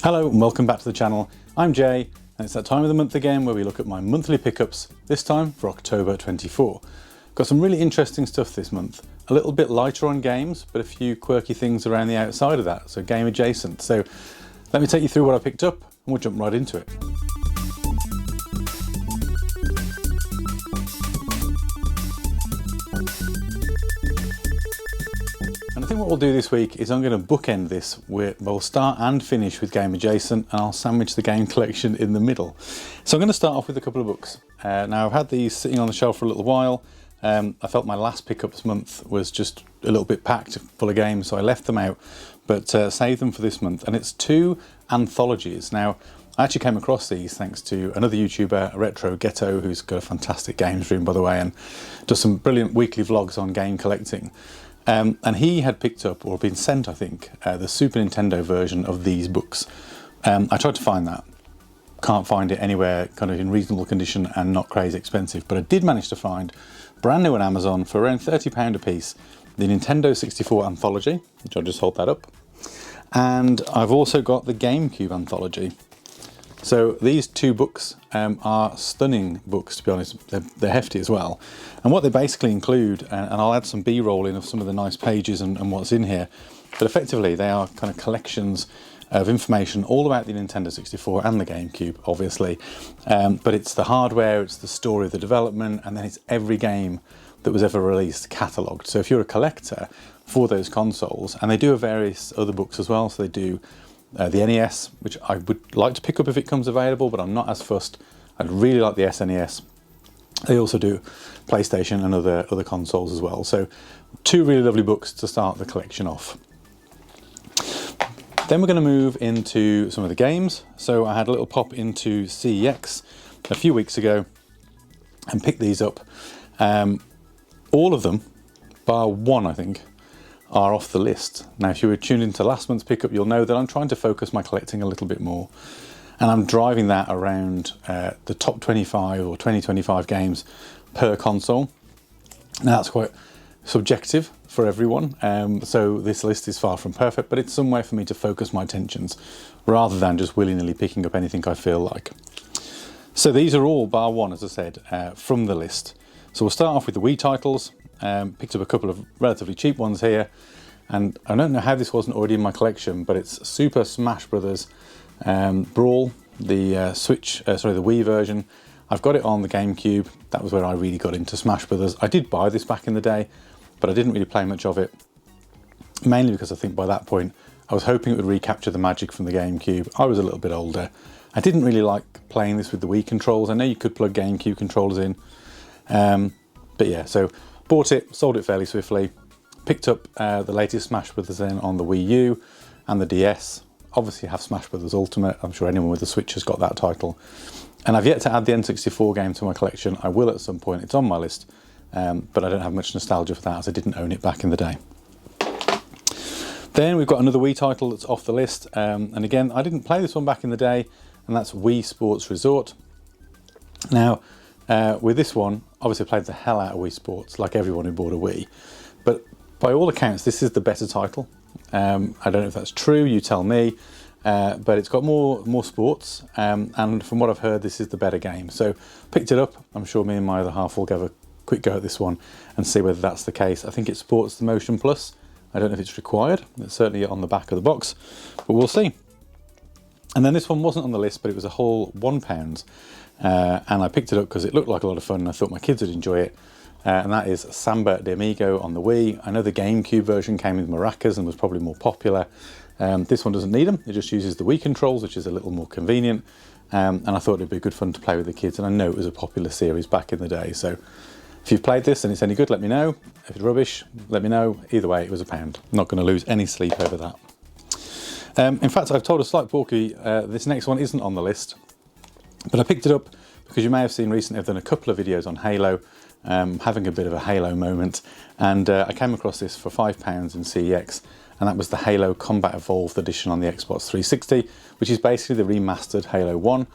Hello and welcome back to the channel. I'm Jay and it's that time of the month again where we look at my monthly pickups, this time for October 24. Got some really interesting stuff this month. A little bit lighter on games, but a few quirky things around the outside of that, so game adjacent. So let me take you through what I picked up and we'll jump right into it. And I think what we'll do this week is I'm going to bookend this with, we'll start and finish with game adjacent, and I'll sandwich the game collection in the middle. So I'm going to start off with a couple of books. Now I've had these sitting on the shelf for a little while. I felt my last pickup this month was just a little bit packed full of games, so I left them out, but saved them for this month. And it's two anthologies. Now I actually came across these thanks to another YouTuber, Retro Ghetto, who's got a fantastic games room by the way, and does some brilliant weekly vlogs on game collecting. And he had picked up, or been sent I think, the Super Nintendo version of these books. I tried to find that. Can't find it anywhere kind of in reasonable condition and not crazy expensive, but I did manage to find, brand new on Amazon for around £30 a piece, the Nintendo 64 anthology, which I'll just hold that up. And I've also got the GameCube anthology. So these two books are stunning books, to be honest. They're hefty as well. And what they basically include, and I'll add some B-roll in of some of the nice pages and what's in here, but effectively they are kind of collections of information all about the Nintendo 64 and the GameCube, obviously. But it's the hardware, it's the story of the development, and then it's every game that was ever released catalogued. So if you're a collector for those consoles, and they do have various other books as well, so they do the NES, which I would like to pick up if it comes available, but I'm not as fussed. I'd really like the SNES. They also do PlayStation and other consoles as well. So two really lovely books to start the collection off. Then we're going to move into some of the games. So I had a little pop into CEX a few weeks ago and picked these up. All of them, bar one I think, are off the list. Now if you were tuned into last month's pickup, you'll know that I'm trying to focus my collecting a little bit more, and I'm driving that around the top 25 or 20-25 games per console. Now that's quite subjective for everyone, so this list is far from perfect, but it's some way for me to focus my attentions rather than just willy-nilly picking up anything I feel like. So these are all, bar one as I said, from the list. So we'll start off with the Wii titles. Picked up a couple of relatively cheap ones here, and I don't know how this wasn't already in my collection, but it's Super Smash Bros. Brawl, the Switch, the Wii version. I've got it on the GameCube. That was where I really got into Smash Bros. I did buy this back in the day, but I didn't really play much of it, mainly because I think by that point I was hoping it would recapture the magic from the GameCube. I was a little bit older. I didn't really like playing this with the Wii controls. I know you could plug GameCube controllers in, but yeah, so bought it, sold it fairly swiftly, picked up the latest Smash Bros. Then on the Wii U and the DS. Obviously have Smash Bros. Ultimate, I'm sure anyone with a Switch has got that title. And I've yet to add the N64 game to my collection. I will at some point, it's on my list, but I don't have much nostalgia for that as I didn't own it back in the day. Then we've got another Wii title that's off the list, and again, I didn't play this one back in the day, and that's Wii Sports Resort. Now, with this one, obviously I played the hell out of Wii Sports, like everyone who bought a Wii. But by all accounts, this is the better title. I don't know if that's true, you tell me. But it's got more sports, and from what I've heard, this is the better game. So picked it up. I'm sure me and my other half will give a quick go at this one and see whether that's the case. I think it supports the Motion Plus. I don't know if it's required. It's certainly on the back of the box, but we'll see. And then this one wasn't on the list, but it was a whole £1. And I picked it up because it looked like a lot of fun and I thought my kids would enjoy it. And that is Samba de Amigo on the Wii. I know the GameCube version came with maracas and was probably more popular. This one doesn't need them, it just uses the Wii controls, which is a little more convenient. And I thought it'd be good fun to play with the kids, and I know it was a popular series back in the day. So if you've played this and it's any good, let me know. If it's rubbish, let me know. Either way, it was £1. I'm not going to lose any sleep over that. In fact, I've told a slight porky, this next one isn't on the list, but I picked it up because you may have seen recently I've done a couple of videos on Halo, having a bit of a Halo moment, and I came across this for £5 in CEX, and that was the Halo Combat Evolved edition on the Xbox 360, which is basically the remastered Halo 1.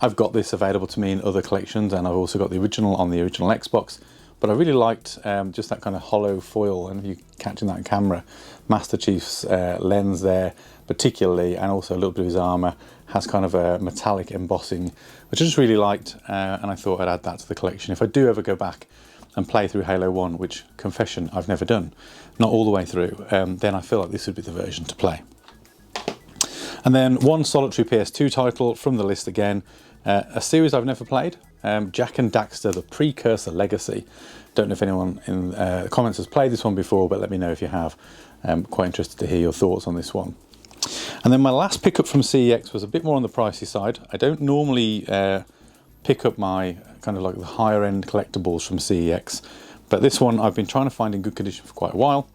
I've got this available to me in other collections, and I've also got the original on the original Xbox, but I really liked just that kind of hollow foil, and if you're catching that on camera, Master Chief's lens there, particularly, and also a little bit of his armour has kind of a metallic embossing, which I just really liked, and I thought I'd add that to the collection. If I do ever go back and play through Halo 1, which, confession, I've never done, not all the way through, then I feel like this would be the version to play. And then one solitary PS2 title from the list again, a series I've never played, Jak and Daxter, the Precursor Legacy. Don't know if anyone in the comments has played this one before, but let me know if you have. I'm quite interested to hear your thoughts on this one. And then my last pickup from CEX was a bit more on the pricey side. I don't normally pick up my kind of like the higher end collectibles from CEX, but this one I've been trying to find in good condition for quite a while,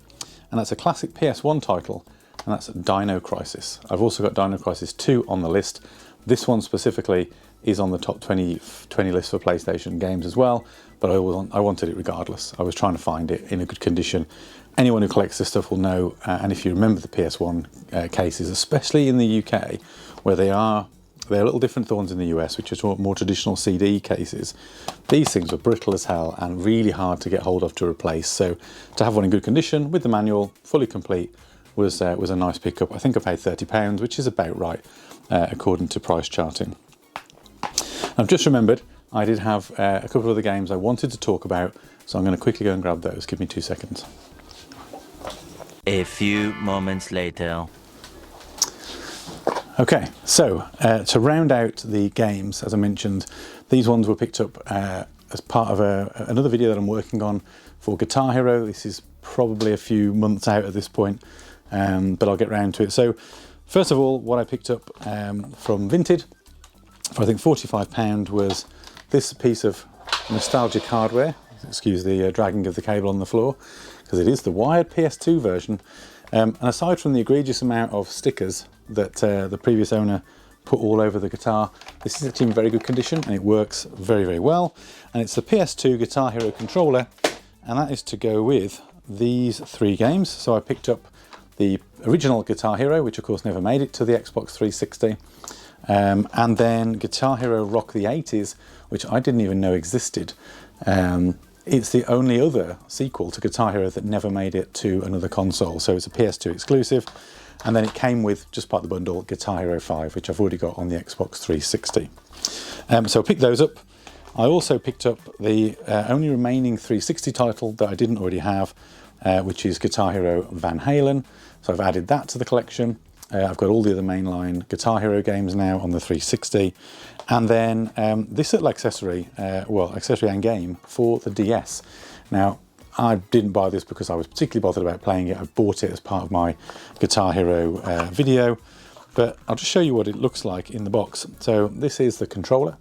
and that's a classic PS1 title, and that's Dino Crisis. I've also got Dino Crisis 2 on the list. This one specifically is on the top 20 list for PlayStation games as well, but I wanted it regardless. I was trying to find it in a good condition. Anyone who collects this stuff will know, and if you remember the PS1 cases, especially in the UK, where they're a little different to the ones in the US, which are more traditional CD cases, these things were brittle as hell and really hard to get hold of to replace. So to have one in good condition with the manual fully complete was a nice pickup. I think I paid £30, which is about right according to price charting. I've just remembered I did have a couple of other games I wanted to talk about, so I'm going to quickly go and grab those. Give me 2 seconds. A few moments later. Okay, so to round out the games, as I mentioned, these ones were picked up as part of another video that I'm working on for Guitar Hero. This is probably a few months out at this point, but I'll get round to it. So first of all, what I picked up from Vinted for I think £45 was this piece of nostalgic hardware. Excuse the dragging of the cable on the floor, because it is the wired PS2 version. And aside from the egregious amount of stickers that the previous owner put all over the guitar, this is actually in very good condition and it works very, very well. And it's the PS2 Guitar Hero controller, and that is to go with these 3 games. So I picked up the original Guitar Hero, which of course never made it to the Xbox 360, and then Guitar Hero Rock the 80s, which I didn't even know existed. It's the only other sequel to Guitar Hero that never made it to another console, so it's a PS2 exclusive. And then it came with, just part of the bundle, Guitar Hero 5, which I've already got on the Xbox 360. So I picked those up. I also picked up the only remaining 360 title that I didn't already have, which is Guitar Hero Van Halen. So I've added that to the collection. I've got all the other mainline Guitar Hero games now on the 360. And then this little accessory, accessory and game for the DS. Now, I didn't buy this because I was particularly bothered about playing it. I bought it as part of my Guitar Hero video, but I'll just show you what it looks like in the box. So this is the controller.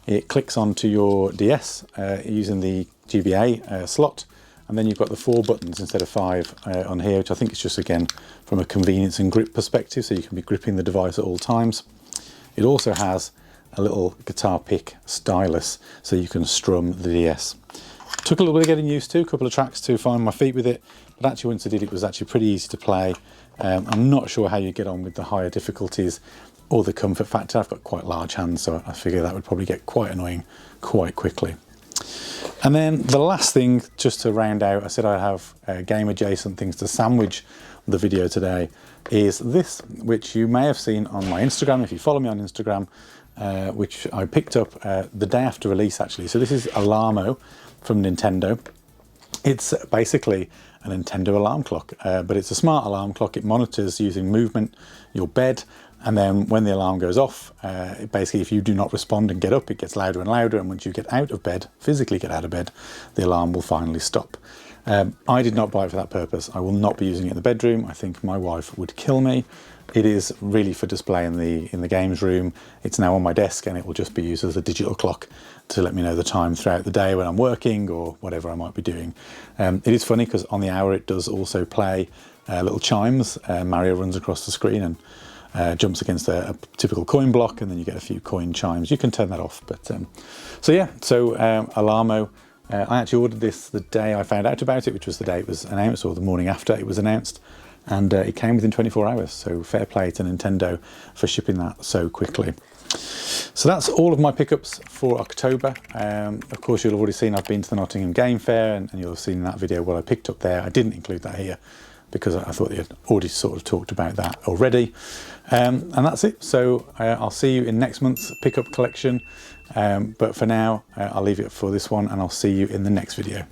It clicks onto your DS using the GBA slot, and then you've got the 4 buttons instead of 5 on here, which I think is just, again, from a convenience and grip perspective, so you can be gripping the device at all times. It also has a little guitar pick stylus, so you can strum the DS. Took a little bit of getting used to, a couple of tracks to find my feet with it, but actually once I did, it was actually pretty easy to play. I'm not sure how you get on with the higher difficulties or the comfort factor. I've got quite large hands, so I figure that would probably get quite annoying quite quickly. And then the last thing, just to round out, I said I have game adjacent things to sandwich the video today, is this, which you may have seen on my Instagram if you follow me on Instagram, which I picked up the day after release actually. So this is Alarmo from Nintendo. It's basically a Nintendo alarm clock, but it's a smart alarm clock. It monitors using movement your bed, and then when the alarm goes off, basically if you do not respond and get up, it gets louder and louder, and once you get out of bed, physically get out of bed, the alarm will finally stop. I did not buy it for that purpose. I will not be using it in the bedroom. I think my wife would kill me. It is really for display in the games room. It's now on my desk, and it will just be used as a digital clock to let me know the time throughout the day when I'm working or whatever I might be doing. It is funny because on the hour it does also play little chimes. Mario runs across the screen and jumps against a typical coin block, and then you get a few coin chimes. You can turn that off, but so Alarmo. I actually ordered this the day I found out about it, which was the day it was announced, or the morning after it was announced, and it came within 24 hours, so fair play to Nintendo for shipping that so quickly. So that's all of my pickups for October. Of course, you'll have already seen I've been to the Nottingham Game Fair, and you'll have seen in that video what I picked up there. I didn't include that here because I thought they had already sort of talked about that already. And that's it. So I'll see you in next month's pickup collection. But for now, I'll leave it for this one, and I'll see you in the next video.